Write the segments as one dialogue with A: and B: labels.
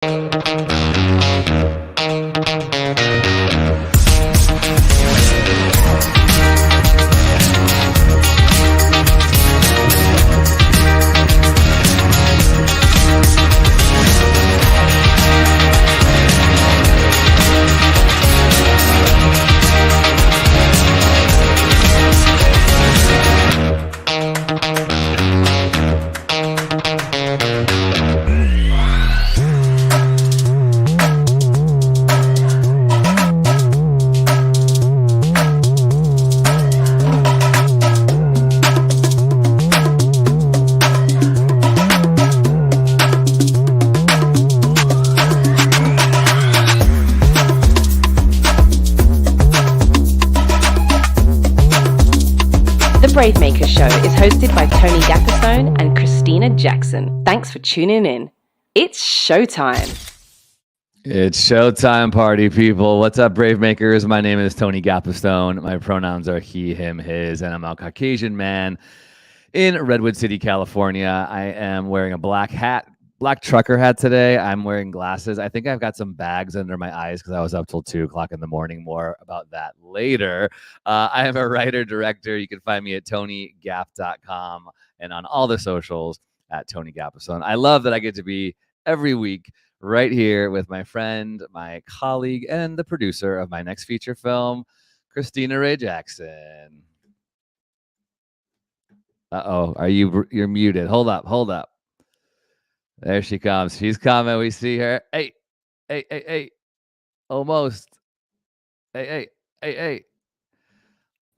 A: The Bravemaker Show is hosted by Tony Gapperstone and Christina Jackson. Thanks for tuning in. It's showtime.
B: It's showtime, party people. What's up, Bravemakers? My name is Tony Gapperstone. My pronouns are he, him, his, and I'm a Caucasian man in Redwood City, California. I am wearing a black trucker hat today. I'm wearing glasses. I think I've got some bags under my eyes because I was up till 2 o'clock in the morning. More about that later. I am a writer-director. You can find me at tonygap.com and on all the socials at Tony Gapperstone. I love that I get to be every week right here with my friend, my colleague, and the producer of my next feature film, Christina Ray Jackson. Uh-oh, you're muted. Hold up. There she comes. She's coming. We see her. Hey. Almost. Hey.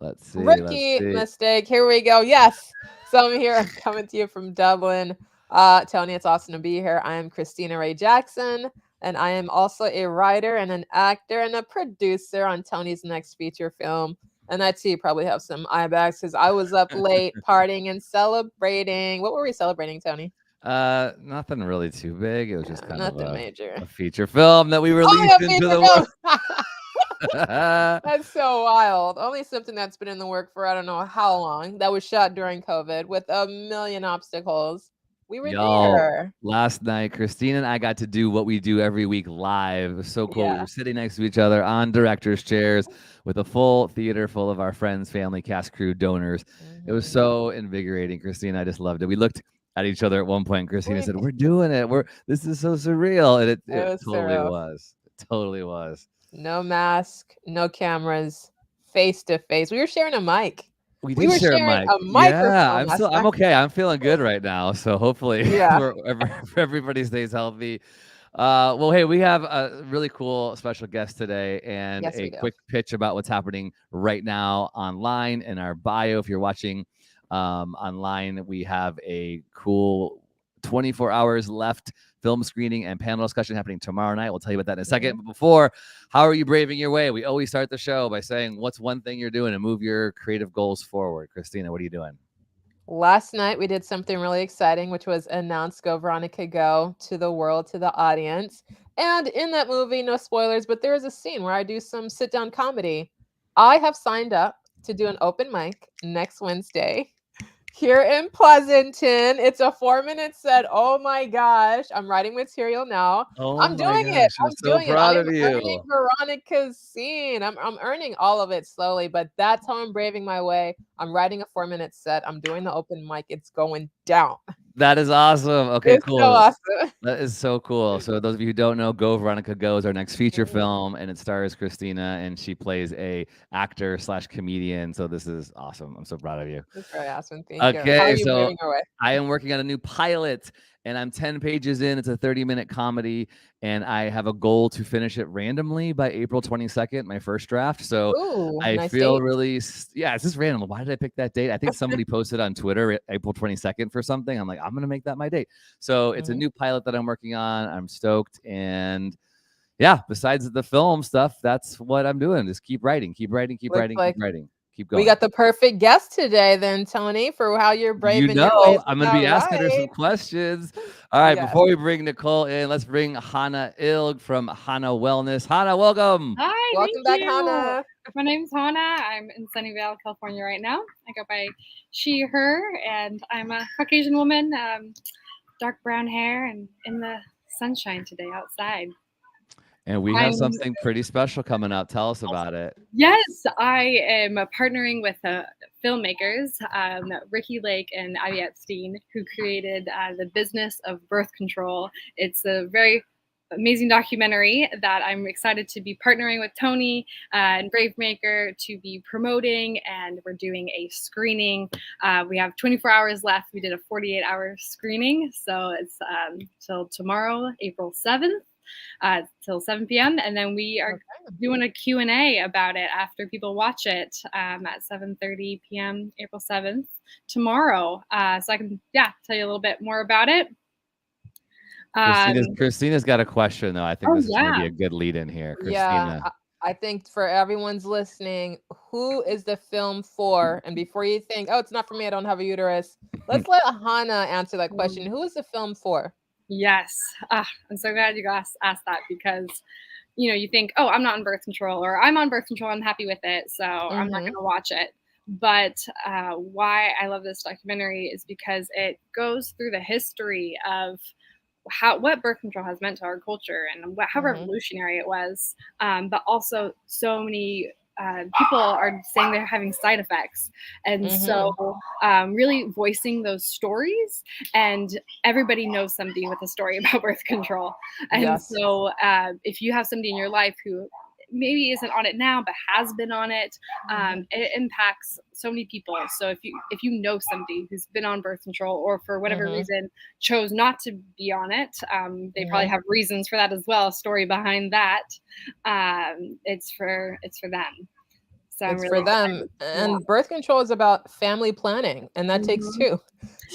B: Let's see.
C: Rookie mistake. Here we go. Yes. So I'm here. I'm coming to you from Dublin. Tony, it's awesome to be here. I am Christina Ray Jackson, and I am also a writer and an actor and a producer on Tony's next feature film. And I too probably have some eye bags because I was up late partying and celebrating. What were we celebrating, Tony?
B: Nothing really too big. It was just kind of
C: major.
B: A feature film that we released into the world.
C: That's so wild. Only something that's been in the work for I don't know how long. That was shot during COVID with a million obstacles. We were there.
B: Last night, Christine and I got to do what we do every week live. It was so cool.
C: Yeah.
B: We were sitting next to each other on director's chairs with a full theater full of our friends, family, cast, crew, donors. Mm-hmm. It was so invigorating. Christine, I just loved it. We looked at each other at one point. Christina said, "We're doing it. This is so surreal." And it totally was. It totally was.
C: No mask, no cameras, face to face. We were sharing a mic.
B: We were sharing a microphone. Yeah, I'm okay. I'm feeling good right now. So hopefully everybody stays healthy. Well, hey, we have a really cool special guest today and a quick pitch about what's happening right now online in our bio. If you're watching online, we have a cool 24 hours left film screening and panel discussion happening tomorrow night. We'll tell you about that in a second. But before, how are you braving your way? We always start the show by saying, what's one thing you're doing to move your creative goals forward? Christina, what are you doing?
C: Last night, we did something really exciting, which was announce Go Veronica Go to the world, to the audience. And in that movie, no spoilers, but there is a scene where I do some sit-down comedy. I have signed up to do an open mic next Wednesday here in Pleasanton. It's a 4-minute set. Oh my gosh. I'm writing material now. I'm doing it. I'm so proud of you. I'm earning Veronica's scene. I'm earning all of it slowly, but that's how I'm braving my way. I'm writing a 4-minute set. I'm doing the open mic. It's going down.
B: That is awesome. Okay,
C: it's
B: cool.
C: So awesome.
B: That is so cool. So those of you who don't know, Go Veronica Go is our next feature film, and it stars Christina, and she plays a actor / comedian. So this is awesome. I'm so proud of you.
C: That's very awesome. Thank you. How are you moving away?
B: I am working on a new pilot, and I'm 10 pages in. It's a 30-minute comedy, and I have a goal to finish it randomly by April 22nd, my first draft. So I feel really, it's just random. Why did I pick that date? I think somebody posted on Twitter April 22nd for something. I'm like, I'm going to make that my date. So it's a new pilot that I'm working on. I'm stoked. And yeah, besides the film stuff, that's what I'm doing. Just keep writing. Keep going.
C: We got the perfect guest today then, Tony, for how you're braving your ways.
B: I'm going to be asking her some questions. All right, before we bring Niceole in, let's bring Hannah Ilg from Hannah Wellness. Hannah, welcome.
D: Hi,
C: welcome back, Hannah.
D: My name's Hannah. I'm in Sunnyvale, California right now. I go by she, her, and I'm a Caucasian woman, dark brown hair, and in the sunshine today outside.
B: And we have
D: I'm-
B: something pretty special coming up. Tell us about it.
D: Yes, I am partnering with filmmakers, Ricky Lake and Ivy Epstein, who created The Business of Birth Control. It's a very amazing documentary that I'm excited to be partnering with Tony and Bravemaker to be promoting, and we're doing a screening. We have 24 hours left. We did a 48-hour screening, so it's till tomorrow, April 7th. Till 7 p.m. And then we are doing a Q&A about it after people watch it at 7:30 p.m. April 7th tomorrow. So I can tell you a little bit more about it.
B: Christina's got a question, though. I think this is going to be a good lead in here. Christina.
C: Yeah, I think for everyone's listening, who is the film for? And before you think, oh, it's not for me, I don't have a uterus, let's let Hannah answer that question. Who is the film for?
D: Yes. I'm so glad you asked that, because, you think, oh, I'm not on birth control, or I'm on birth control, I'm happy with it, so I'm not going to watch it. But why I love this documentary is because it goes through the history of what birth control has meant to our culture, and how revolutionary it was. But also so many people are saying they're having side effects. And so really voicing those stories, and everybody knows somebody with a story about birth control. And so if you have somebody in your life who maybe isn't on it now, but has been on it, it impacts so many people. So if you know somebody who's been on birth control, or for whatever reason chose not to be on it, they probably have reasons for that as well, a story behind that. It's for them. So
C: it's really for them. And birth control is about family planning, and that takes two.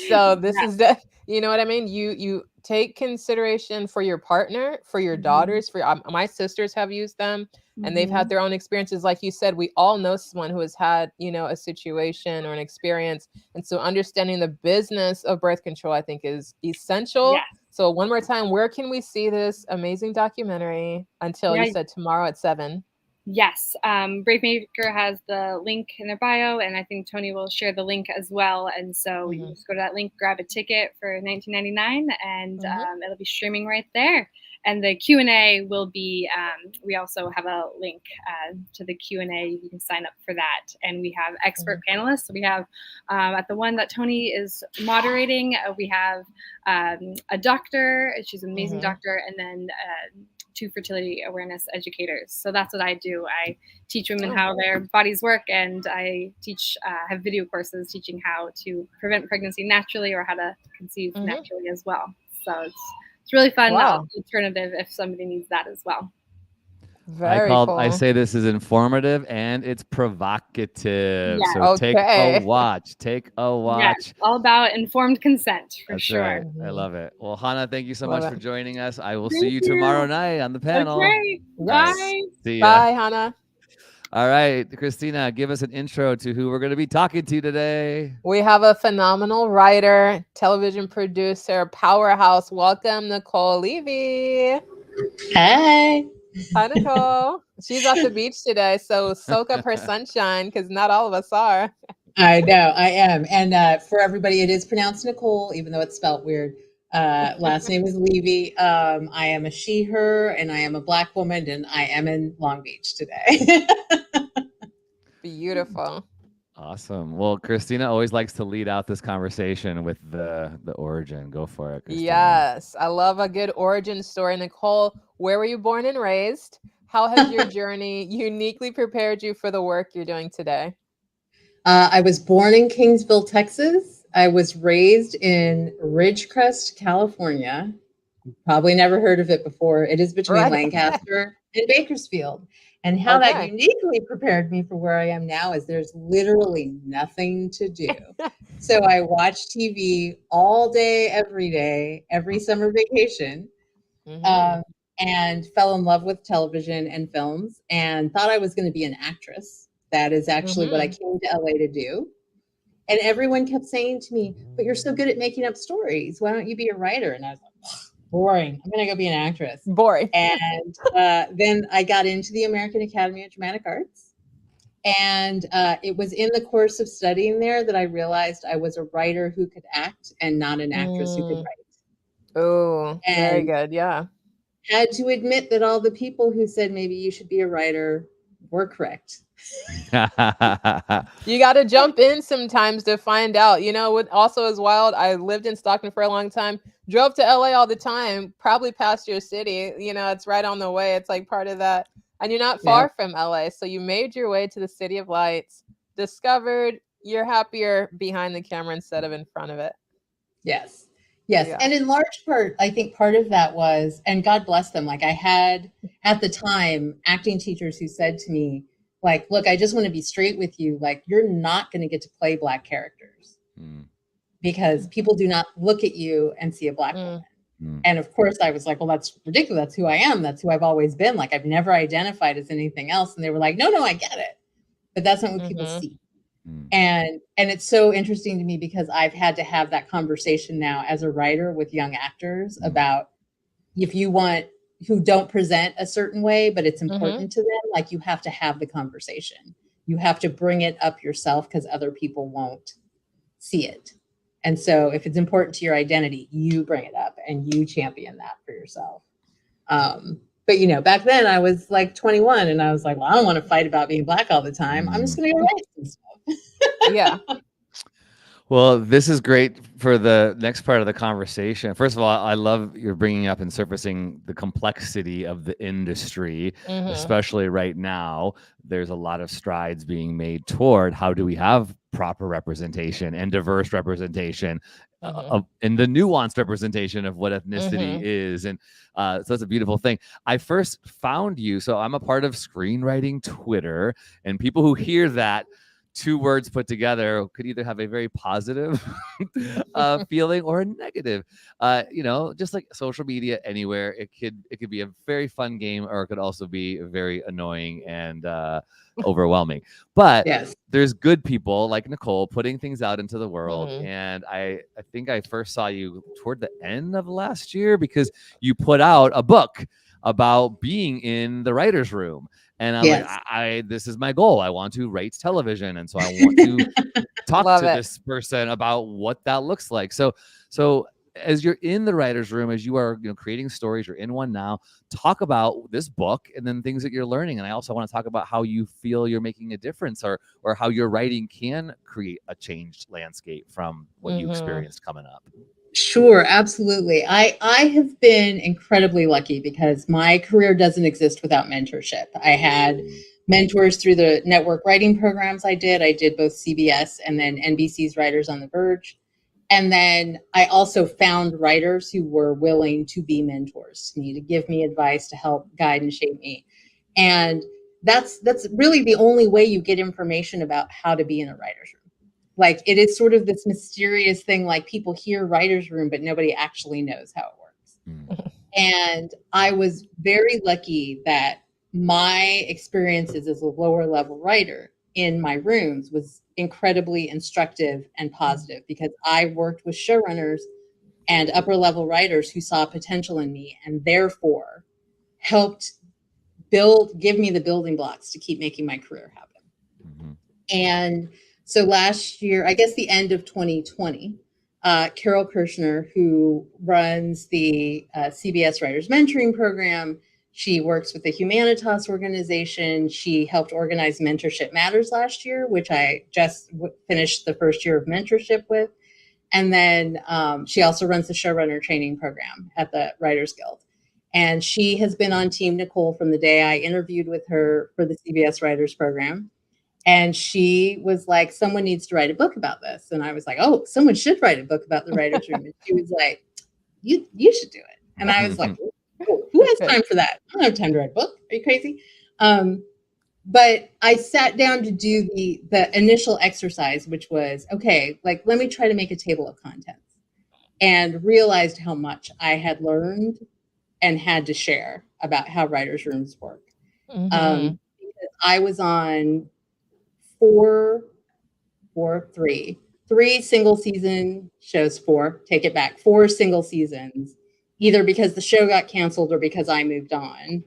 C: So this is you know what I mean? You take consideration for your partner, for your daughters, for my sisters have used them, and they've had their own experiences. Like you said, we all know someone who has had, a situation or an experience. And so understanding the business of birth control, I think, is essential. Yes. So one more time, where can we see this amazing documentary until you said tomorrow at 7?
D: Yes, Bravemaker has the link in their bio, and I think Tony will share the link as well. And so you just go to that link, grab a ticket for $19.99, and it'll be streaming right there. And the Q&A will be, we also have a link to the Q&A. You can sign up for that. And we have expert panelists. So we have, at the one that Tony is moderating, we have a doctor. She's an amazing doctor. And then 2 fertility awareness educators. So that's what I do. I teach women how their bodies work, and I have video courses teaching how to prevent pregnancy naturally, or how to conceive naturally as well. So it's really fun alternative if somebody needs that as well.
C: Very cool.
B: I say this is informative and it's provocative.
D: Yeah.
B: So take a watch. Yeah,
D: all about informed consent for
B: That's
D: sure.
B: Right. I love it. Well, Hannah, thank you so much for joining us. I will see you tomorrow night on the panel.
D: Okay. Bye.
B: See ya.
C: Bye, Hannah.
B: All right, Christina, give us an intro to who we're going to be talking to today.
C: We have a phenomenal writer, television producer, powerhouse. Welcome, Niceole Levy.
E: Hey.
C: Hi, Nicole. She's at the beach today, so soak up her sunshine, because not all of us are.
E: I know, I am. And for everybody, it is pronounced Nicole, even though it's spelled weird. Last name is Levy. I am a she, her, and I am a Black woman, and I am in Long Beach today.
C: Beautiful.
B: Awesome. Well, Christina always likes to lead out this conversation with the origin. Go for it, Christina.
C: Yes, I love a good origin story. Nicole, where were you born and raised? How has your journey uniquely prepared you for the work you're doing today?
E: I was born in Kingsville, Texas. I was raised in Ridgecrest, California. Probably never heard of it before. It is between Lancaster and Bakersfield. And how that uniquely prepared me for where I am now is there's literally nothing to do. So I watch TV all day, every summer vacation, and fell in love with television and films, and thought I was going to be an actress. That is actually what I came to LA to do. And everyone kept saying to me, but you're so good at making up stories. Why don't you be a writer? And I was like, boring. I'm going to go be an actress.
C: Boring.
E: And then I got into the American Academy of Dramatic Arts. And it was in the course of studying there that I realized I was a writer who could act and not an actress who could write.
C: Oh, very
E: And
C: good. Yeah.
E: had to admit that all the people who said maybe you should be a writer were correct.
C: You got to jump in sometimes to find out. You know what also is wild? I lived in Stockton for a long time, drove to LA all the time, probably past your city. You know, it's right on the way. It's like part of that. And you're not far from LA. So you made your way to the City of Lights, discovered you're happier behind the camera instead of in front of it.
E: Yes. Yes.
C: Yeah.
E: And in large part, I think part of that was, and God bless them, like I had at the time acting teachers who said to me, like, look, I just want to be straight with you. Like, you're not going to get to play Black characters because people do not look at you and see a Black woman. And of course, I was like, well, that's ridiculous. That's who I am. That's who I've always been. Like, I've never identified as anything else. And they were like, no, I get it. But that's not what people see. And it's so interesting to me because I've had to have that conversation now as a writer with young actors about if you want who don't present a certain way, but it's important to them, like you have to have the conversation. You have to bring it up yourself because other people won't see it. And so if it's important to your identity, you bring it up and you champion that for yourself. But, you know, back then I was like 21 and I was like, well, I don't want to fight about being Black all the time. I'm just going to go write some stuff.
C: Yeah.
B: Well, this is great for the next part of the conversation. First of all, I love you're bringing up and surfacing the complexity of the industry, especially right now. There's a lot of strides being made toward how do we have proper representation and diverse representation and the nuanced representation of what ethnicity is. And so that's a beautiful thing. I first found you. So I'm a part of screenwriting Twitter, and people who hear that, two words put together could either have a very positive feeling or a negative. You know, just like social media anywhere, it could be a very fun game, or it could also be very annoying and overwhelming. But there's good people like Niceole putting things out into the world. And I think I first saw you toward the end of last year because you put out a book about being in the writer's room. And I'm like, this is my goal. I want to write television. And so I want to talk to this person about what that looks like. So as you're in the writer's room, as you are, you know, creating stories, you're in one now, talk about this book and then things that you're learning. And I also want to talk about how you feel you're making a difference or how your writing can create a changed landscape from what you experienced coming up.
E: Sure, absolutely. I have been incredibly lucky because my career doesn't exist without mentorship. I had mentors through the network writing programs I did both CBS and then NBC's Writers on the Verge. And then I also found writers who were willing to be mentors to me, to give me advice, to help guide and shape me. And that's really the only way you get information about how to be in a writer's room. Like it is sort of this mysterious thing, like people hear writer's room, but nobody actually knows how it works. And I was very lucky that my experiences as a lower level writer in my rooms was incredibly instructive and positive because I worked with showrunners and upper level writers who saw potential in me and therefore helped give me the building blocks to keep making my career happen. And so last year, I guess the end of 2020, Carol Kirshner, who runs the CBS Writers Mentoring Program, she works with the Humanitas organization. She helped organize Mentorship Matters last year, which I just finished the first year of mentorship with. And then she also runs the Showrunner training program at the Writers Guild. And she has been on Team Niceole from the day I interviewed with her for the CBS Writers Program. And she was like, someone needs to write a book about this. And I was like, oh, someone should write a book about the writer's room. And she was like, you should do it. And I was like, who has time for that? I don't have time to write a book. Are you crazy? But I sat down to do the initial exercise, which was, okay, like, let me try to make a table of contents, and realized how much I had learned and had to share about how writers' rooms work. Because I was on three single season shows, four single seasons, either because the show got canceled or because I moved on.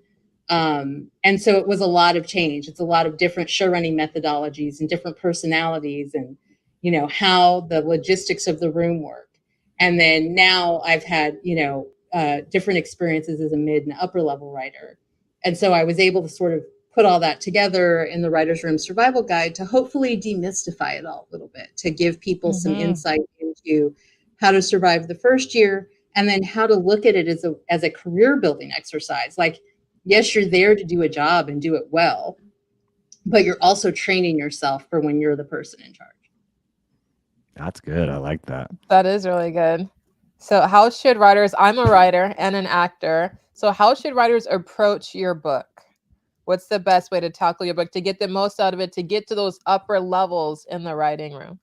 E: And so it was a lot of change. It's a lot of different show running methodologies and different personalities and, you know, how the logistics of the room work. And then now I've had, different experiences as a mid and upper level writer. And so I was able to sort of put all that together in the Writer's Room Survival Guide to hopefully demystify it all a little bit, to give people some insight into how to survive the first year, and then how to look at it as a career building exercise. Like, yes, you're there to do a job and do it well, but you're also training yourself for when you're the person in charge.
B: That's good. I like that.
C: That is really good. So how should writers, I'm a writer and an actor, so how should writers approach your book? What's the best way to tackle your book to get the most out of it, to get to those upper levels in the writing room?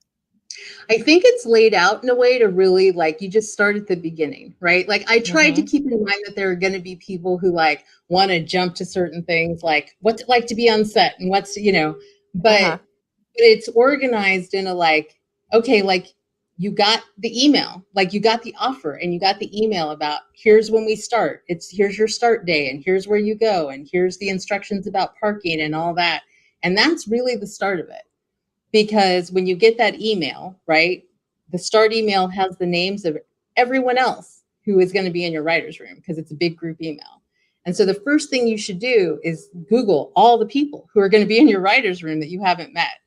E: I think it's laid out in a way to really, like, you just start at the beginning, right? Like, I tried to keep in mind that there are going to be people who like want to jump to certain things, like what's it like to be on set and what's, but it's organized in a like, okay, like you got the email, like you got the offer and you got the email about here's when we start. Here's your start day and here's where you go and here's the instructions about parking and all that. And that's really the start of it. Because when you get that email, right, the start email has the names of everyone else who is going to be in your writer's room because it's a big group email. And so the first thing you should do is Google all the people who are going to be in your writer's room that you haven't met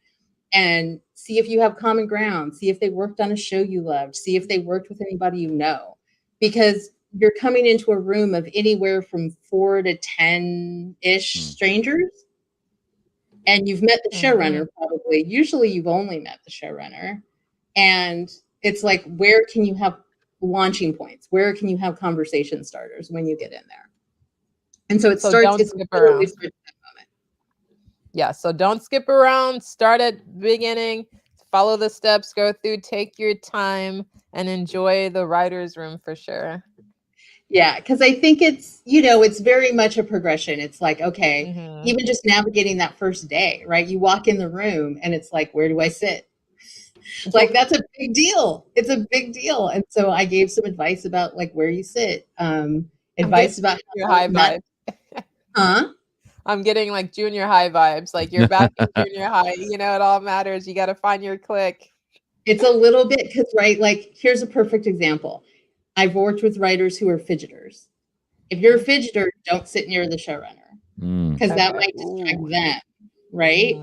E: and see if you have common ground, see if they worked on a show you loved, see if they worked with anybody you know, because you're coming into a room of anywhere from 4 to 10-ish strangers. And you've met the showrunner probably. Usually you've only met the showrunner. And it's like, where can you have launching points? Where can you have conversation starters when you get in there? And so it starts,
C: don't skip around. Starts at that moment. Yeah, so don't skip around. Start at the beginning. Follow the steps, go through, take your time, and enjoy the writer's room for sure.
E: Yeah, because I think it's, it's very much a progression. It's like, okay, even just navigating that first day, right? You walk in the room and it's like, where do I sit? Like, that's a big deal. It's a big deal. And so I gave some advice about like where you sit, advice about
C: your high vibes. I'm getting like junior high vibes. Like you're back in junior high, it all matters. You got to find your clique.
E: It's a little bit because, right, like here's a perfect example. I've worked with writers who are fidgeters. If you're a fidgeter, don't sit near the showrunner because that might distract them, right?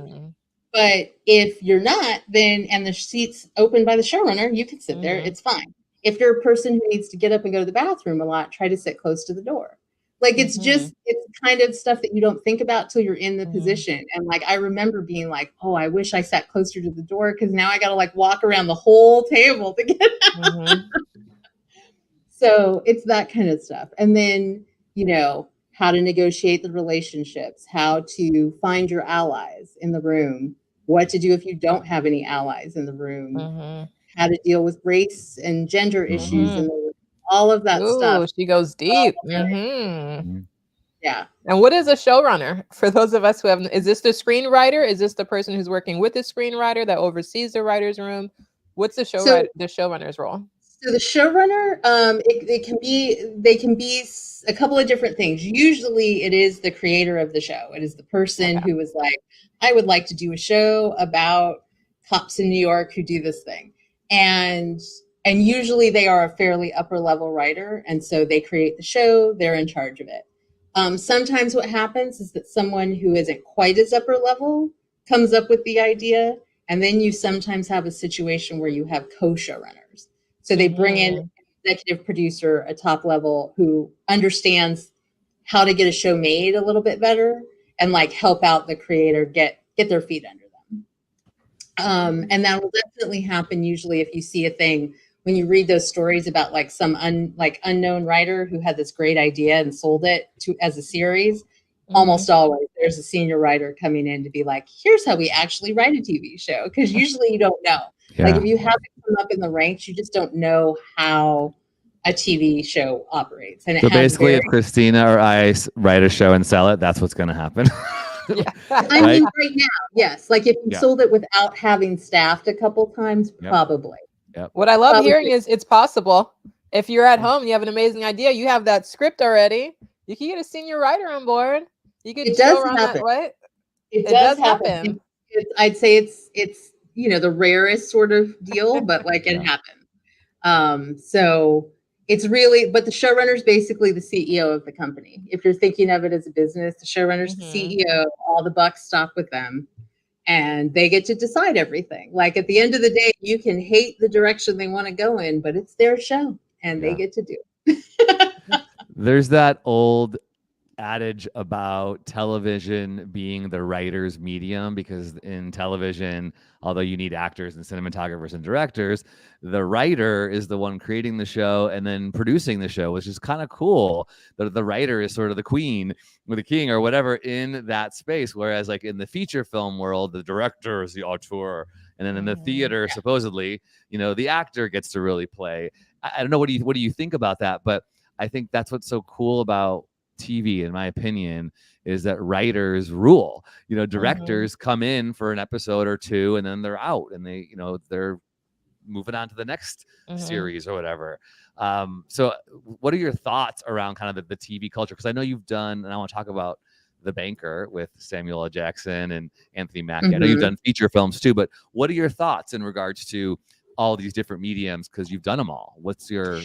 E: But if you're not, then, and the seat's open by the showrunner, you can sit there. It's fine. If you're a person who needs to get up and go to the bathroom a lot, try to sit close to the door. Like, it's just, it's kind of stuff that you don't think about till you're in the position. And like, I remember being like, oh, I wish I sat closer to the door because now I got to like walk around the whole table to get out. So it's that kind of stuff. And then, how to negotiate the relationships, how to find your allies in the room, what to do if you don't have any allies in the room, how to deal with race and gender issues in the room, all of that stuff.
C: She goes deep.
E: Yeah.
C: And what is a showrunner? For those of us who haven't, is this the screenwriter? Is this the person who's working with the screenwriter that oversees the writer's room? What's the showrunner's role?
E: So the showrunner, they can be a couple of different things. Usually it is the creator of the show. It is the person who is like, I would like to do a show about cops in New York who do this thing. And usually they are a fairly upper level writer. And so they create the show, they're in charge of it. Sometimes what happens is that someone who isn't quite as upper level comes up with the idea. And then you sometimes have a situation where you have co-showrunners. So they bring in an executive producer, a top level who understands how to get a show made a little bit better and like help out the creator get their feet under them. And that will definitely happen usually if you see a thing when you read those stories about like some unknown writer who had this great idea and sold it as a series. Almost always there's a senior writer coming in to be like, here's how we actually write a TV show. Because usually you don't know. Like if you haven't come up in the ranks, you just don't know how a TV show operates. And
B: so basically, if Christina or I write a show and sell it, that's what's going to happen.
E: I mean, right now, yes. Like if you sold it without having staffed a couple times, probably.
C: What I love hearing is it's possible. If you're at home and you have an amazing idea, you have that script already, you can get a senior writer on board. You could show on that, right?
E: It does happen. I'd say it's the rarest sort of deal, but like it happens. So it's really, but the showrunner is basically the CEO of the company. If you're thinking of it as a business, the showrunner is the CEO, all the bucks stop with them, and they get to decide everything. Like at the end of the day, you can hate the direction they want to go in, but it's their show and they get to do it.
B: There's that old adage about television being the writer's medium, because in television, although you need actors and cinematographers and directors, the writer is the one creating the show and then producing the show, which is kind of cool. The writer is sort of the queen or the king or whatever in that space, whereas like in the feature film world, the director is the auteur, and then in the theater, supposedly, the actor gets to really play. I don't know, what do you think about that? But I think that's what's so cool about TV, in my opinion, is that writers rule. Directors come in for an episode or two and then they're out, and they're moving on to the next series or whatever. So what are your thoughts around kind of the TV culture? Because I know you've done, and I want to talk about The Banker with Samuel L. Jackson and Anthony Mackie. I know you've done feature films too, but what are your thoughts in regards to all these different mediums? Because you've done them all. What's your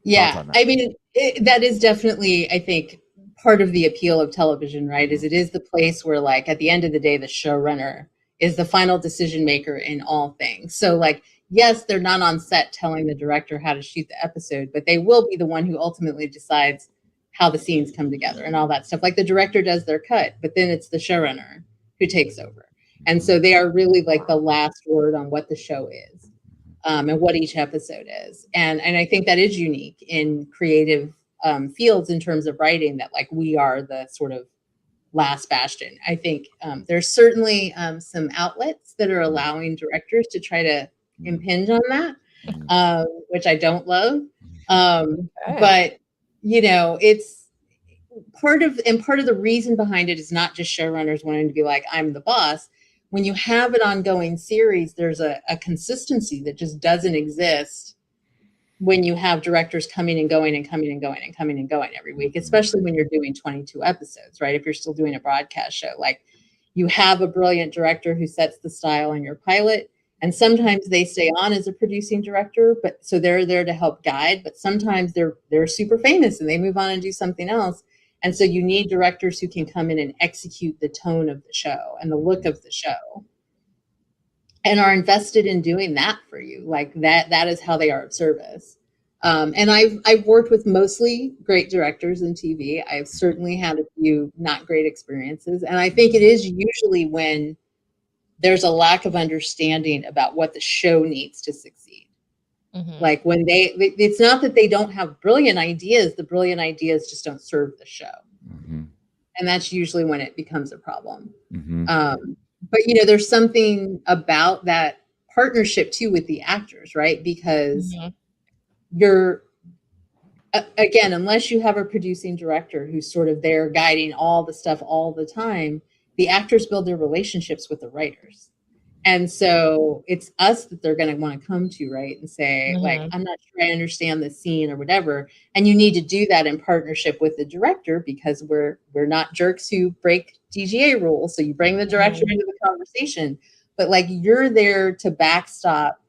E: I mean, that is definitely, I think, part of the appeal of television, right? Is it is the place where, like, at the end of the day, the showrunner is the final decision maker in all things. So, like, yes, they're not on set telling the director how to shoot the episode, but they will be the one who ultimately decides how the scenes come together and all that stuff. Like the director does their cut, but then it's the showrunner who takes over. And so they are really like the last word on what the show is. And what each episode is. And I think that is unique in creative fields in terms of writing, that like we are the sort of last bastion. I think there's certainly some outlets that are allowing directors to try to impinge on that, which I don't love. But, it's part of the reason behind it is not just showrunners wanting to be like, I'm the boss. When you have an ongoing series, there's a consistency that just doesn't exist when you have directors coming and going and coming and going and coming and going every week, especially when you're doing 22 episodes, right? If you're still doing a broadcast show, like you have a brilliant director who sets the style on your pilot, and sometimes they stay on as a producing director, but so they're there to help guide, but sometimes they're super famous and they move on and do something else. And so you need directors who can come in and execute the tone of the show and the look of the show and are invested in doing that for you. Like that is how they are of service. And I've worked with mostly great directors in TV. I've certainly had a few not great experiences. And I think it is usually when there's a lack of understanding about what the show needs to succeed. Like when it's not that they don't have brilliant ideas, the brilliant ideas just don't serve the show. And that's usually when it becomes a problem. But, there's something about that partnership too with the actors, right? Because you're, again, unless you have a producing director who's sort of there guiding all the stuff all the time, the actors build their relationships with the writers. And so it's us that they're going to want to come to, right? And say, like, I'm not sure I understand the scene or whatever. And you need to do that in partnership with the director, because we're not jerks who break DGA rules. So you bring the director into the conversation, but like you're there to backstop,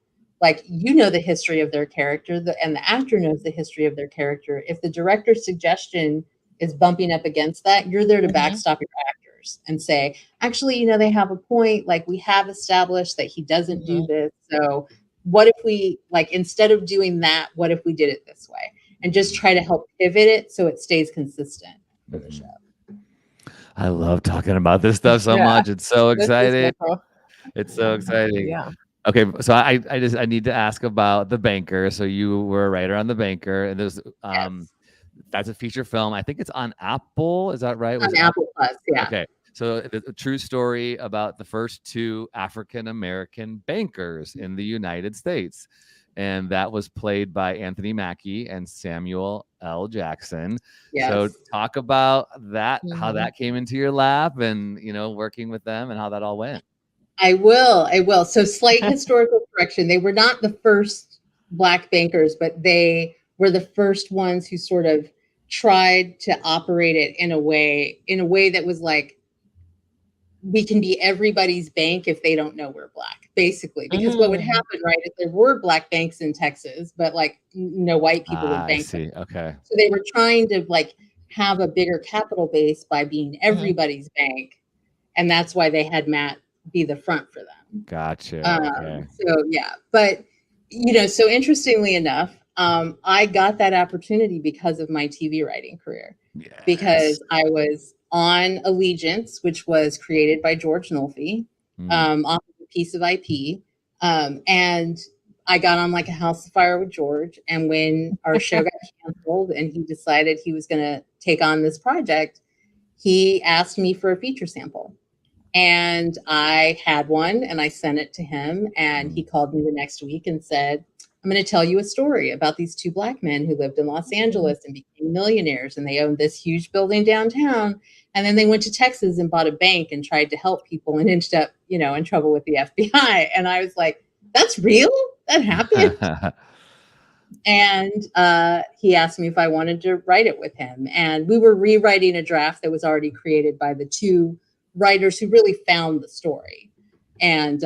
E: like, the history of their character, and the actor knows the history of their character. If the director's suggestion is bumping up against that, you're there to backstop your actor and say, actually, they have a point. Like, we have established that he doesn't do this. So what if we, like, instead of doing that, what if we did it this way? And just try to help pivot it so it stays consistent for the show.
B: I love talking about this stuff so much. It's so exciting. It's so exciting.
C: Yeah.
B: Okay, so I need to ask about The Banker. So you were a writer on The Banker, and there's that's a feature film. I think it's on Apple. Is that right?
E: On Apple Plus, yeah.
B: Okay. So a true story about the first two African-American bankers in the United States. And that was played by Anthony Mackie and Samuel L. Jackson.
E: Yes.
B: So talk about that, how that came into your lap, and, working with them and how that all went.
E: I will. So slight historical correction. They were not the first Black bankers, but they were the first ones who sort of tried to operate it in a way that was like we can be everybody's bank if they don't know we're Black, basically. Because what would happen, right, if there were Black banks in Texas, but like no white people would bank them.
B: Okay.
E: So they were trying to like have a bigger capital base by being everybody's bank. And that's why they had Matt be the front for them.
B: Gotcha. Okay.
E: So yeah, but so interestingly enough, I got that opportunity because of my TV writing career.
B: Yes.
E: Because I was on Allegiance, which was created by George Nolfi, off of a piece of IP. And I got on like a house of fire with George. And when our show got canceled and he decided he was going to take on this project, he asked me for a feature sample. And I had one and I sent it to him. And he called me the next week and said, I'm going to tell you a story about these two Black men who lived in Los Angeles and became millionaires, and they owned this huge building downtown. And then they went to Texas and bought a bank and tried to help people and ended up, in trouble with the FBI. And I was like, that's real? That happened? And he asked me if I wanted to write it with him. And we were rewriting a draft that was already created by the two writers who really found the story. And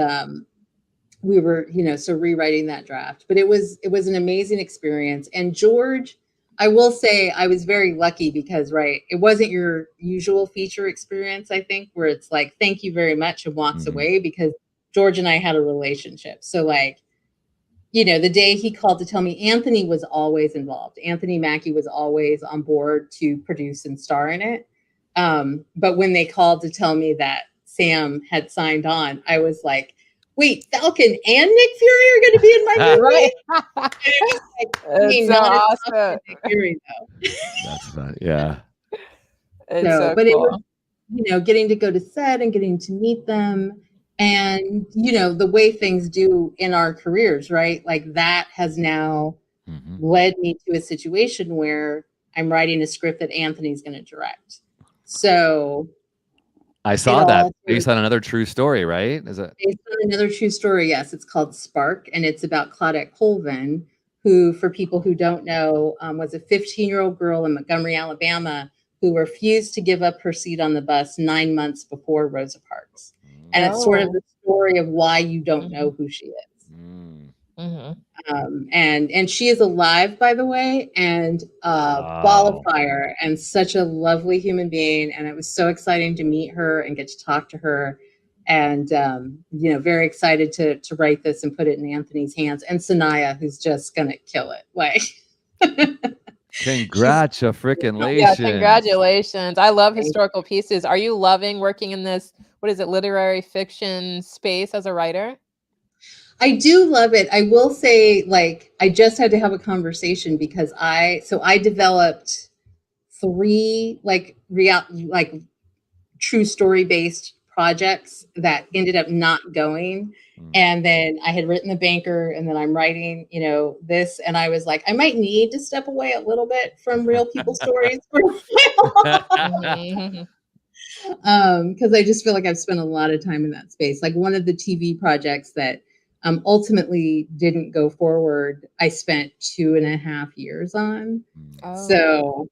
E: we were, so rewriting that draft. But it was an amazing experience. And George, I will say I was very lucky because, right, it wasn't your usual feature experience, I think, where it's like, thank you very much and walks away, because George and I had a relationship. So like, the day he called to tell me, Anthony was always involved. Anthony Mackie was always on board to produce and star in it. But when they called to tell me that Sam had signed on, I was like, wait, Falcon and Nick Fury are going to be in my movie?
C: Right.
E: And it was like, not
C: awesome.
E: Nick Fury, though.
B: That's fun. Yeah.
C: It's so
E: but
C: cool.
E: it was, getting to go to set and getting to meet them. And, the way things do in our careers, right? Like that has now led me to a situation where I'm writing a script that Anthony's going to direct. So
B: I saw that based on another true story, right? Is it
E: based on another true story? Yes, it's called Spark, and it's about Claudette Colvin, who, for people who don't know, was a 15-year-old girl in Montgomery, Alabama, who refused to give up her seat on the bus 9 months before Rosa Parks. And it's sort of the story of why you don't know who she is. And she is alive, by the way, and ball of fire, and such a lovely human being. And it was so exciting to meet her and get to talk to her. And, very excited to write this and put it in Anthony's hands. And Sanaya, who's just going to kill it. Like,
B: congratulations.
C: Yeah, congratulations. I love historical pieces. Are you loving working in this, literary fiction space as a writer?
E: I do love it. I will say, like, I just had to have a conversation because I developed 3 true story based projects that ended up not going. And then I had written The Banker, and then I'm writing, this, and I was like, I might need to step away a little bit from real people stories for a while. Because I just feel like I've spent a lot of time in that space. Like one of the TV projects that ultimately didn't go forward, I spent 2.5 years on. So,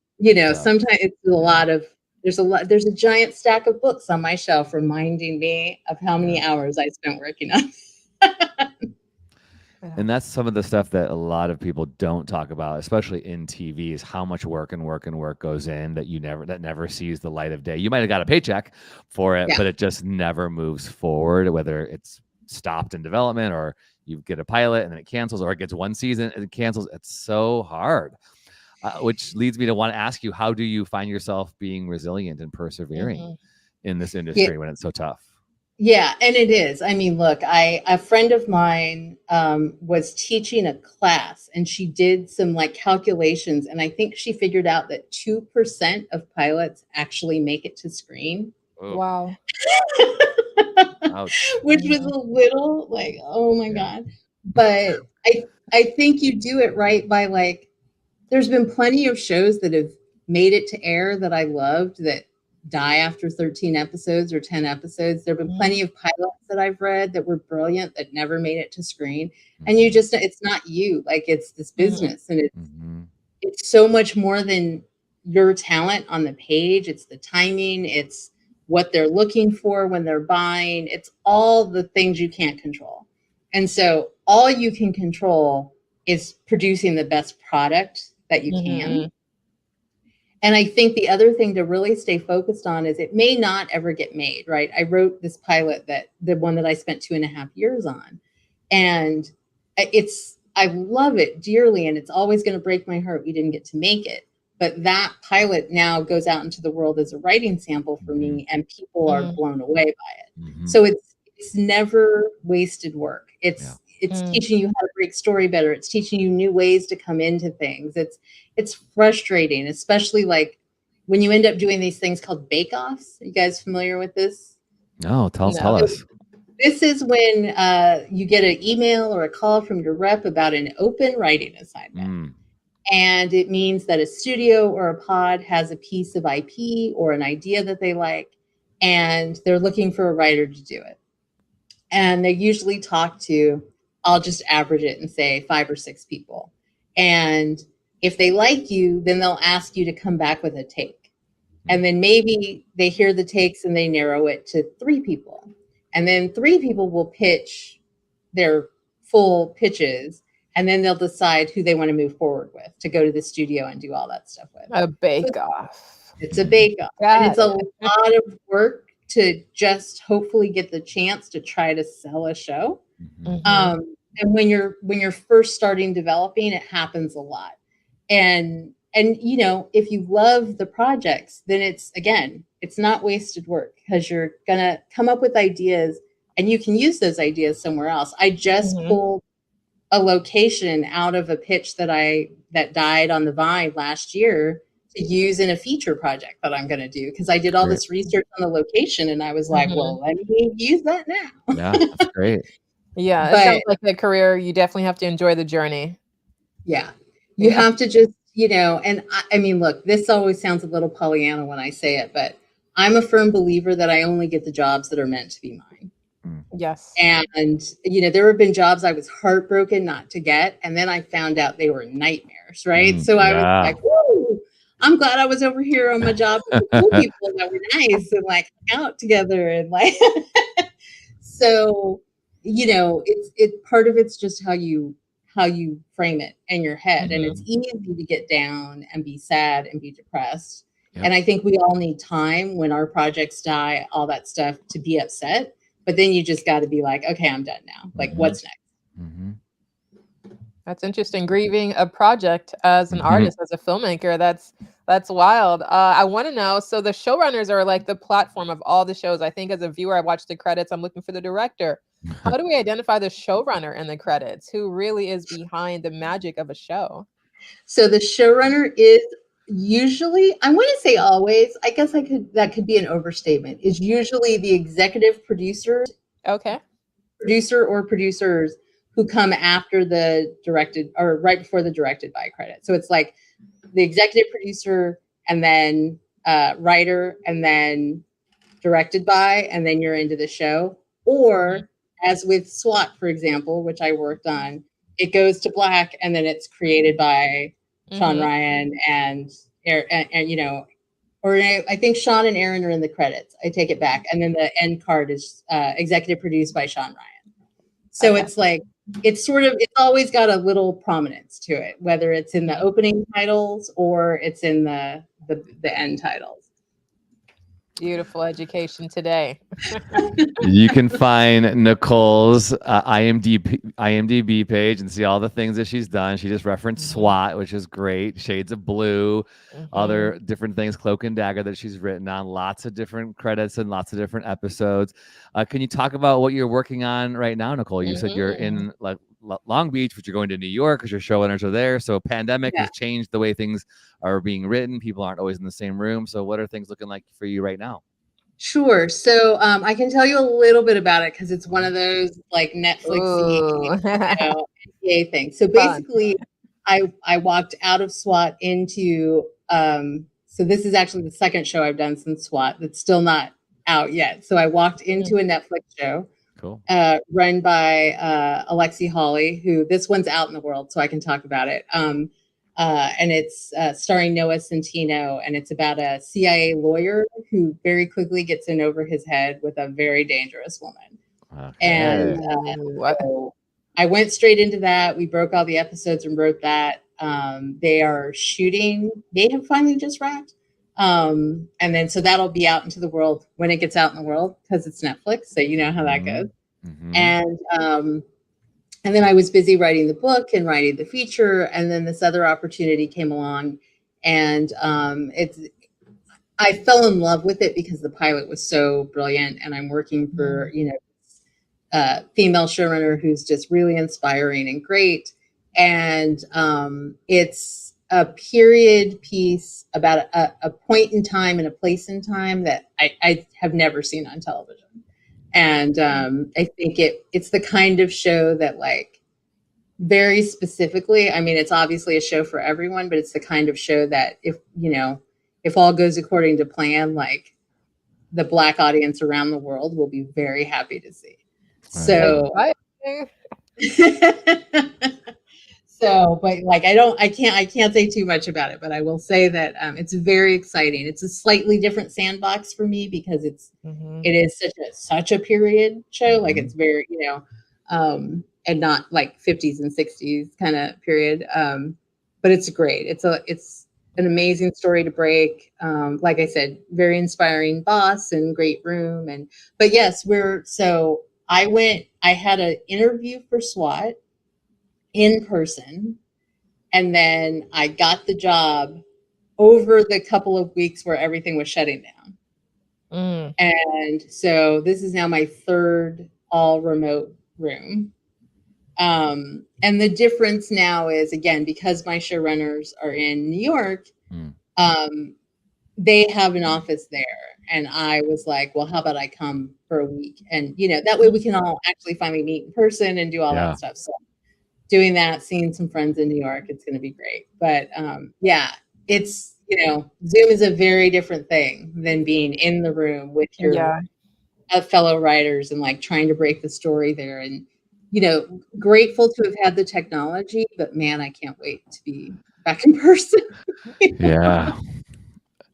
E: sometimes it's there's a giant stack of books on my shelf reminding me of how many hours I spent working on.
B: And that's some of the stuff that a lot of people don't talk about, especially in TV, is how much work goes in that never sees the light of day. You might have got a paycheck for it, but it just never moves forward, whether it's stopped in development or you get a pilot and then it cancels, or it gets 1 season and it cancels. It's so hard, which leads me to want to ask you, how do you find yourself being resilient and persevering in this industry when it's so tough?
E: Yeah, and it is. I mean, look, a friend of mine was teaching a class, and she did some calculations, and I think she figured out that 2% of pilots actually make it to screen.
B: Oh.
C: Wow.
E: Which was a little oh my God. But I think you do it right by there's been plenty of shows that have made it to air that I loved that die after 13 episodes or 10 episodes. There have been plenty of pilots that I've read that were brilliant that never made it to screen. And it's not you, it's this business, and it's so much more than your talent on the page. It's the timing, it's what they're looking for when they're buying. It's all the things you can't control. And so all you can control is producing the best product that you can. And I think the other thing to really stay focused on is it may not ever get made, right? I wrote this pilot, the one that I spent 2.5 years on. And I love it dearly, and it's always going to break my heart we didn't get to make it. But that pilot now goes out into the world as a writing sample for me, and people are blown away by it. So it's never wasted work. It's teaching you how to break story better. It's teaching you new ways to come into things. It's frustrating, especially like when you end up doing these things called bake-offs. Are you guys familiar with this?
B: No, tell us.
E: This is when you get an email or a call from your rep about an open writing assignment. And it means that a studio or a pod has a piece of IP or an idea that they like, and they're looking for a writer to do it. And they usually talk to, I'll just average it and say 5 or 6 people. And if they like you, then they'll ask you to come back with a take. And then maybe they hear the takes and they narrow it to 3 people. And then 3 people will pitch their full pitches. And then they'll decide who they want to move forward with to go to the studio and do all that stuff with.
C: A bake-off.
E: It's a bake-off. And it's a lot of work to just hopefully get the chance to try to sell a show. And when you're first starting developing, it happens a lot. And you know, if you love the projects, then it's not wasted work, because you're gonna come up with ideas and you can use those ideas somewhere else. I just pulled a location out of a pitch that died on the Vine last year to use in a feature project that I'm going to do, because I did all this research on the location and I was like, well, let me use that now.
B: Yeah, that's great.
C: Yeah, it sounds like a career. You definitely have to enjoy the journey.
E: Yeah, you have to just, you know, and I mean, look, this always sounds a little Pollyanna when I say it, but I'm a firm believer that I only get the jobs that are meant to be mine.
C: Yes.
E: And, you know, there have been jobs I was heartbroken not to get. And then I found out they were nightmares, right? So I was like, whoa, I'm glad I was over here on my job with the cool people that were nice and like hung out together. And like, so, you know, part of it's just how you frame it in your head. And it's easy to get down and be sad and be depressed. And I think we all need time when our projects die, all that stuff, to be upset. But then you just got to be like, okay, I'm done now. Like, what's next?
C: That's interesting. Grieving a project as an artist, as a filmmaker. That's wild. I want to know. So the showrunners are like the platform of all the shows. I think as a viewer, I watch the credits. I'm looking for the director. How do we identify the showrunner in the credits? Who really is behind the magic of a show?
E: So the showrunner is usually, I want to say always, I guess that could be an overstatement, is usually the executive producer.
C: Okay.
E: Producer or producers who come after the directed, or right before the directed by credit. So it's like the executive producer and then writer and then directed by, and then you're into the show. Or as with S.W.A.T, for example, which I worked on, it goes to black and then it's created by Sean Ryan and you know, or I think Sean and Aaron are in the credits. I take it back. And then the end card is executive produced by Sean Ryan. So it's like, it's always got a little prominence to it, whether it's in the opening titles or it's in the end titles.
C: Beautiful education today.
B: You can find Nicole's IMDb page and see all the things that she's done. She just referenced S.W.A.T, which is great. Shades of Blue, other different things, Cloak and Dagger that she's written on. Lots of different credits and lots of different episodes. Can you talk about what you're working on right now, Nicole? You said you're in like Long Beach, but you're going to New York because your showrunners are there. So pandemic has changed the way things are being written. People aren't always in the same room. So what are things looking like for you right now?
E: Sure. So I can tell you a little bit about it because it's one of those like Netflix NDA things. So basically, I walked out of S.W.A.T into so this is actually the second show I've done since S.W.A.T that's still not out yet. So I walked into a Netflix show.
B: Cool.
E: Run by Alexi Hawley, who this one's out in the world, so I can talk about it. and it's starring Noah Centineo, and it's about a CIA lawyer who very quickly gets in over his head with a very dangerous woman.
B: Okay.
E: And so I went straight into that. We broke all the episodes and wrote that. They are shooting. They have finally just wrapped. And then so that'll be out into the world when it gets out in the world, because it's Netflix. So you know how that goes. And then I was busy writing the book and writing the feature. And then this other opportunity came along, and I fell in love with it because the pilot was so brilliant, and I'm working for, female showrunner who's just really inspiring and great. And it's a period piece about a point in time and a place in time that I have never seen on television. And I think it's the kind of show that, like, very specifically, I mean, it's obviously a show for everyone, but it's the kind of show that if all goes according to plan, like, the Black audience around the world will be very happy to see. So, but like, I can't say too much about it, but I will say that it's very exciting. It's a slightly different sandbox for me because it is such a period show. Like, it's very, and not like 50s and 60s kind of period. But it's great. It's an amazing story to break. Like I said, very inspiring boss and great room. But yes, I had an interview for S.W.A.T in person, and then I got the job over the couple of weeks where everything was shutting down. And so this is now my third all remote room. And the difference now is, again, because my showrunners are in New York, they have an office there. And I was like, well, how about I come for a week? And, that way we can all actually finally meet in person and do all that stuff. So doing that, seeing some friends in New York, it's going to be great. But it's, Zoom is a very different thing than being in the room with your fellow writers and, like, trying to break the story there. And, grateful to have had the technology, but man, I can't wait to be back in person.
B: Yeah.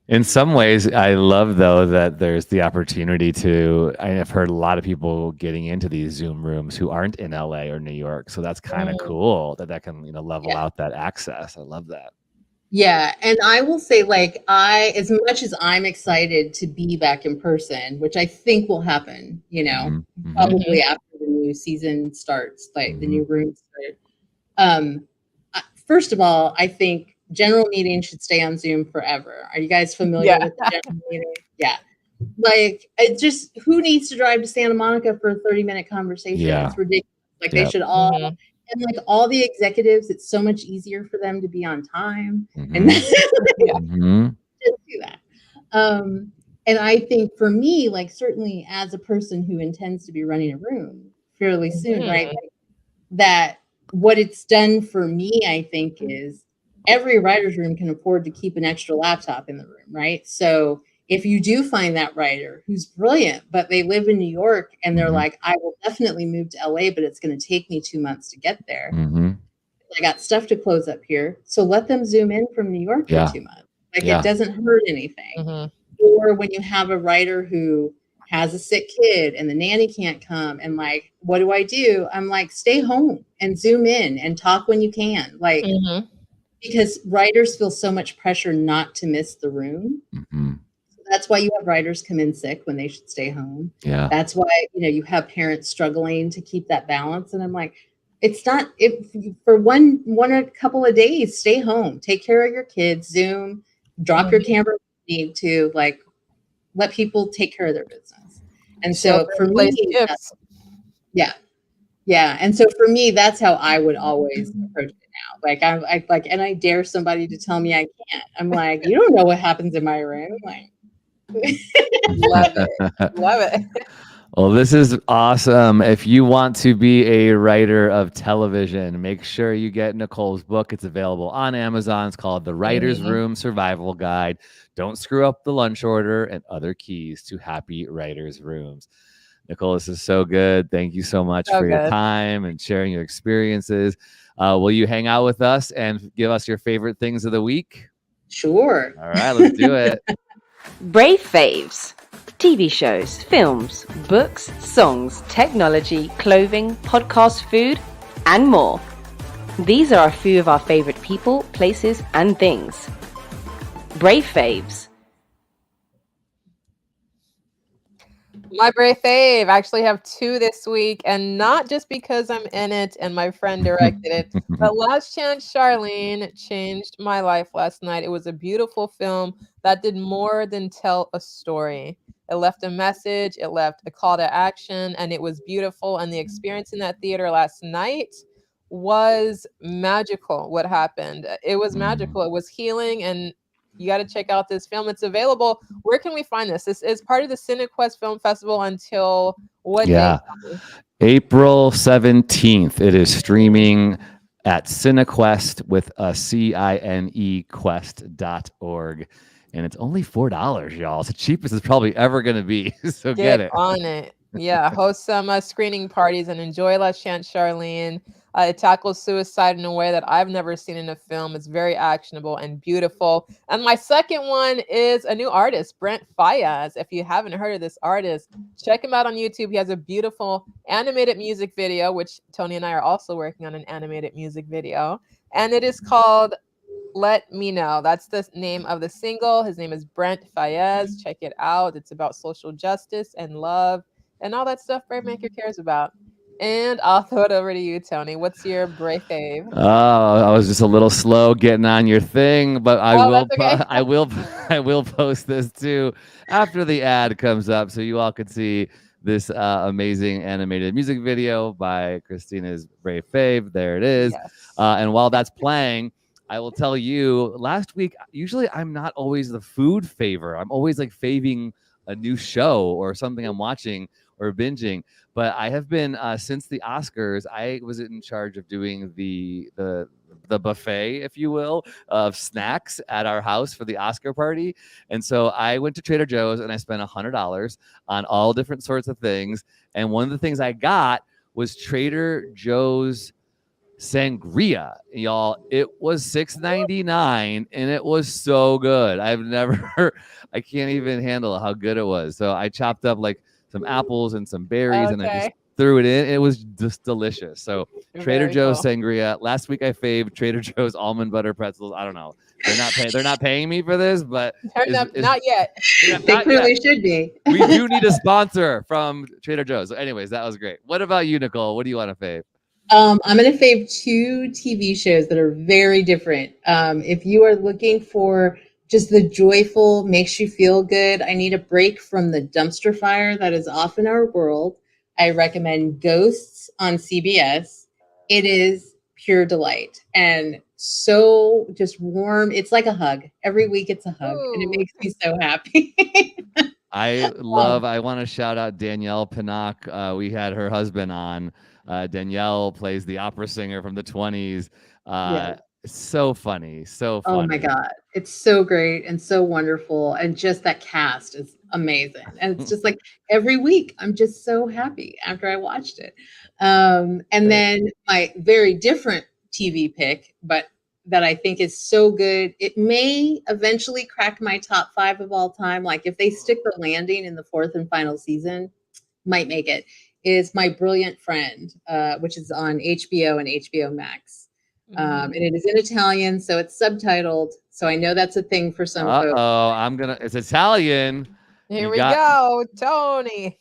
B: In some ways, I love, though, that there's the opportunity I have heard a lot of people getting into these Zoom rooms who aren't in LA or New York. So that's kind of cool that can, level out that access. I love that.
E: Yeah. And I will say, like, as much as I'm excited to be back in person, which I think will happen, probably after the new season starts, like the new room start. First of all, I think general meetings should stay on Zoom forever. Are you guys familiar with the general meeting? Yeah. Like, who needs to drive to Santa Monica for a 30-minute conversation? Yeah. It's ridiculous. Like, they should all, and like all the executives, it's so much easier for them to be on time. And just do that. And I think for me, like, certainly as a person who intends to be running a room fairly soon, right? Like, that what it's done for me, I think, is every writer's room can afford to keep an extra laptop in the room, right? So if you do find that writer who's brilliant, but they live in New York and they're like, I will definitely move to LA, but it's going to take me 2 months to get there. I got stuff to close up here. So let them Zoom in from New York for 2 months. Like, it doesn't hurt anything. Or when you have a writer who has a sick kid and the nanny can't come, and like, what do? I'm like, stay home and Zoom in and talk when you can. Like, because writers feel so much pressure not to miss the room. So that's why you have writers come in sick when they should stay home. Yeah. That's why, you have parents struggling to keep that balance. And I'm like, it's not, if for one or a couple of days, stay home, take care of your kids, Zoom, drop your camera if you need to, like, let people take care of their business. And so for me, and so for me, that's how I would always approach it now. Like, and I dare somebody to tell me I can't. I'm like, you don't know what happens in my room. Like,
C: love it.
B: Well, this is awesome. If you want to be a writer of television, make sure you get Nicole's book. It's available on Amazon. It's called The Writer's Room Survival Guide. Don't screw up the lunch order and other keys to happy writers' rooms. Nicole, this is so good. Thank you so much for your time and sharing your experiences. Will you hang out with us and give us your favorite things of the week?
E: Sure.
B: All right, let's do it.
A: Brave Faves. TV shows, films, books, songs, technology, clothing, podcast, food, and more. These are a few of our favorite people, places, and things. Brave Faves.
C: My brave fave. I actually have 2 this week, and not just because I'm in it and my friend directed it, but Last Chance Charlene changed my life last night. It was a beautiful film that did more than tell a story. It left a message, it left a call to action, and it was beautiful. And the experience in that theater last night was magical. What happened? It was magical. It was healing, and you got to check out this film. It's available. Where can we find this? This is part of the CineQuest Film Festival until what
B: Yeah.
C: date?
B: April 17th. It is streaming at CineQuest with a CINE quest.org. And it's only $4, y'all. It's the cheapest it's probably ever going to be. So get it.
C: On it. Yeah, host some screening parties and enjoy Last Chance Charlene. It tackles suicide in a way that I've never seen in a film. It's very actionable and beautiful. And my second one is a new artist, Brent Faiyaz. If you haven't heard of this artist, check him out on YouTube. He has a beautiful animated music video, which Tony and I are also working on an animated music video. And it is called Let Me Know. That's the name of the single. His name is Brent Faiyaz. Check it out. It's about social justice and love and all that stuff Brave Maker cares about. And I'll throw it over to you, Tony. What's your brave fave?
B: Oh, I was just a little slow getting on your thing, but I will.
C: Okay.
B: I will post this too after the ad comes up, so you all could see this amazing animated music video by Christina's brave fave. There it is.
C: Yes.
B: And while that's playing, I will tell you. Last week, usually I'm not always the food faver. I'm always like faving a new show or something I'm watching or binging. But I have been since the Oscars. I was in charge of doing the buffet, if you will, of snacks at our house for the Oscar party. And so I went to Trader Joe's and I spent $100 on all different sorts of things. And one of the things I got was Trader Joe's sangria, y'all. It was $6.99 and it was so good. I can't even handle how good it was. So I chopped up like some apples and some berries and I just threw it in. It was just delicious. So Trader Joe's sangria. Last week I faved Trader Joe's almond butter pretzels. I don't know. They're not paying me for this, but
C: not yet.
E: They clearly should be.
B: We do need a sponsor from Trader Joe's. So anyways, that was great. What about you, Niceole? What do you want to fave?
E: I'm going to fave 2 TV shows that are very different. If you are looking for just the joyful, makes you feel good, I need a break from the dumpster fire that is often our world, I recommend Ghosts on CBS. It is pure delight and so just warm. It's like a hug. Every week it's a hug. And it makes me so happy.
B: I want to shout out Danielle Pinnock. We had her husband on. Danielle plays the opera singer from the 20s.
E: Yes.
B: So funny.
E: Oh my God. It's so great and so wonderful. And just that cast is amazing. And it's just like every week, I'm just so happy after I watched it. And then my very different TV pick, but that I think is so good. It may eventually crack my top 5 of all time. Like if they stick the landing in the 4th and final season, might make it, is My Brilliant Friend, which is on HBO and HBO Max. And it is in Italian, so it's subtitled. So I know that's a thing for some folks.
B: It's Italian.
C: Here we go, Tony.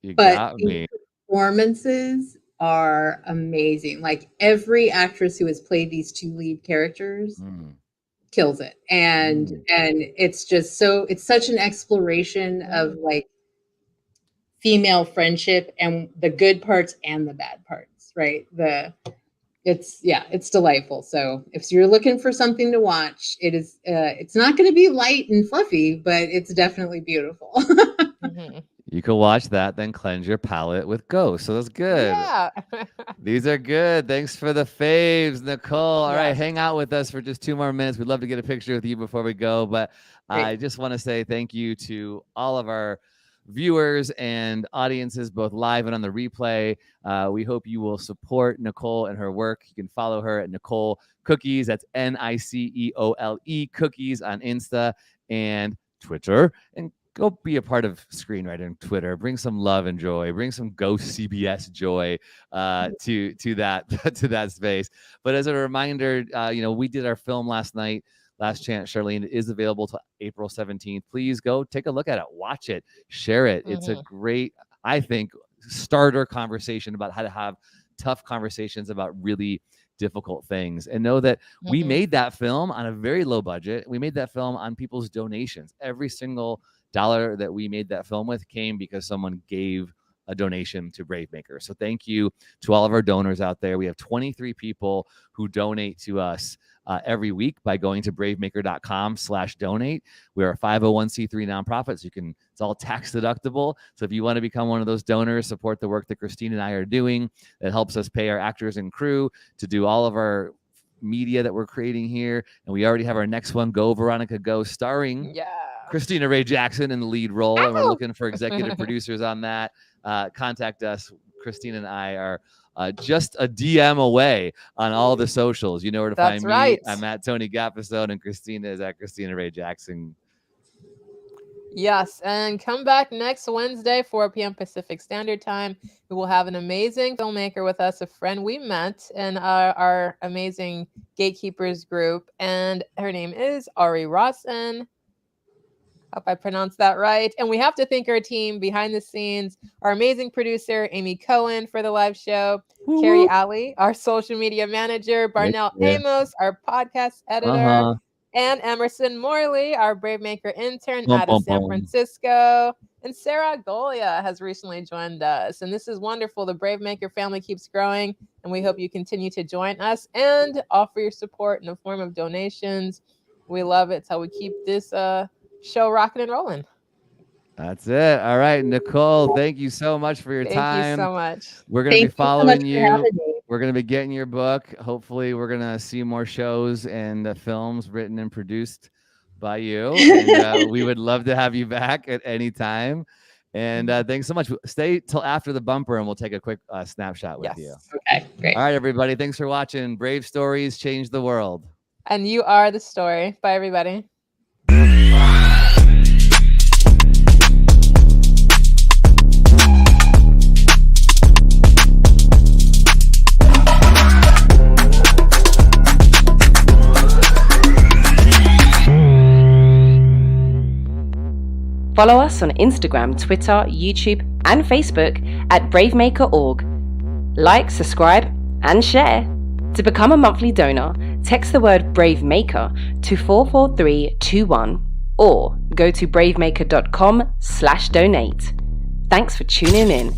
B: You got me.
E: Performances are amazing. Like every actress who has played these 2 lead characters kills it. And it's just it's such an exploration of like female friendship and the good parts and the bad parts, right? It's delightful. So if you're looking for something to watch, it is it's not going to be light and fluffy, but it's definitely beautiful.
B: You can watch that, then cleanse your palate with Ghost. So that's good.
C: Yeah.
B: These are good. Thanks for the faves, Niceole. All right, hang out with us for just 2 more minutes. We'd love to get a picture with you before we go, but I just want to say thank you to all of our viewers and audiences, both live and on the replay. We hope you will support Niceole and her work. You can follow her at Niceole Cookies. That's Niceole Cookies on Insta and Twitter. And go be a part of screenwriting Twitter. Bring some love and joy. Bring some Ghost CBS joy to that space. But as a reminder, we did our film last night. Last Chance, Charlene. It is available till April 17th. Please go take a look at it. Watch it. Share it. It's a great, I think, starter conversation about how to have tough conversations about really difficult things. And know that we made that film on a very low budget. We made that film on people's donations. Every single dollar that we made that film with came because someone gave a donation to Bravemaker. So thank you to all of our donors out there. We have 23 people who donate to us every week by going to bravemaker.com/donate. We're a 501c3 nonprofit, so it's all tax deductible. So if you want to become one of those donors, support the work that Christine and I are doing, that helps us pay our actors and crew to do all of our media that we're creating here. And we already have our next one, Go Veronica Go, starring Christina Ray Jackson in the lead role. And we're looking for executive producers on that. Contact us. Christine and I are just a DM away on all the socials. You know where to find me. Right. I'm at Tony Gapistone, and Christina is at Christina Ray Jackson.
C: Yes, and come back next Wednesday, 4 p.m. Pacific Standard Time. We will have an amazing filmmaker with us, a friend we met in our amazing Gatekeepers group, and her name is Ari Rawson. Hope I pronounced that right. And we have to thank our team behind the scenes, our amazing producer, Amy Cohen, for the live show, Carrie Alley, our social media manager, Barnell Amos, our podcast editor, and Emerson Morley, our Bravemaker intern out of San Francisco. And Sarah Golia has recently joined us. And this is wonderful. The Bravemaker family keeps growing, and we hope you continue to join us and offer your support in the form of donations. We love it. It's how we keep this show rocking and rolling.
B: That's it. All right, Niceole, thank you so much for your time.
C: Thank you so much.
B: We're going to be following you. We're going to be getting your book. Hopefully, we're going to see more shows and films written and produced by you. And, we would love to have you back at any time. And thanks so much. Stay till after the bumper, and we'll take a quick snapshot with you.
E: Okay, great.
B: All right, everybody. Thanks for watching. Brave Stories Change the World.
C: And you are the story. Bye, everybody.
A: Follow us on Instagram, Twitter, YouTube, and Facebook at Bravemaker.org. Like, subscribe, and share. To become a monthly donor, text the word Bravemaker to 44321 or go to bravemaker.com/donate. Thanks for tuning in.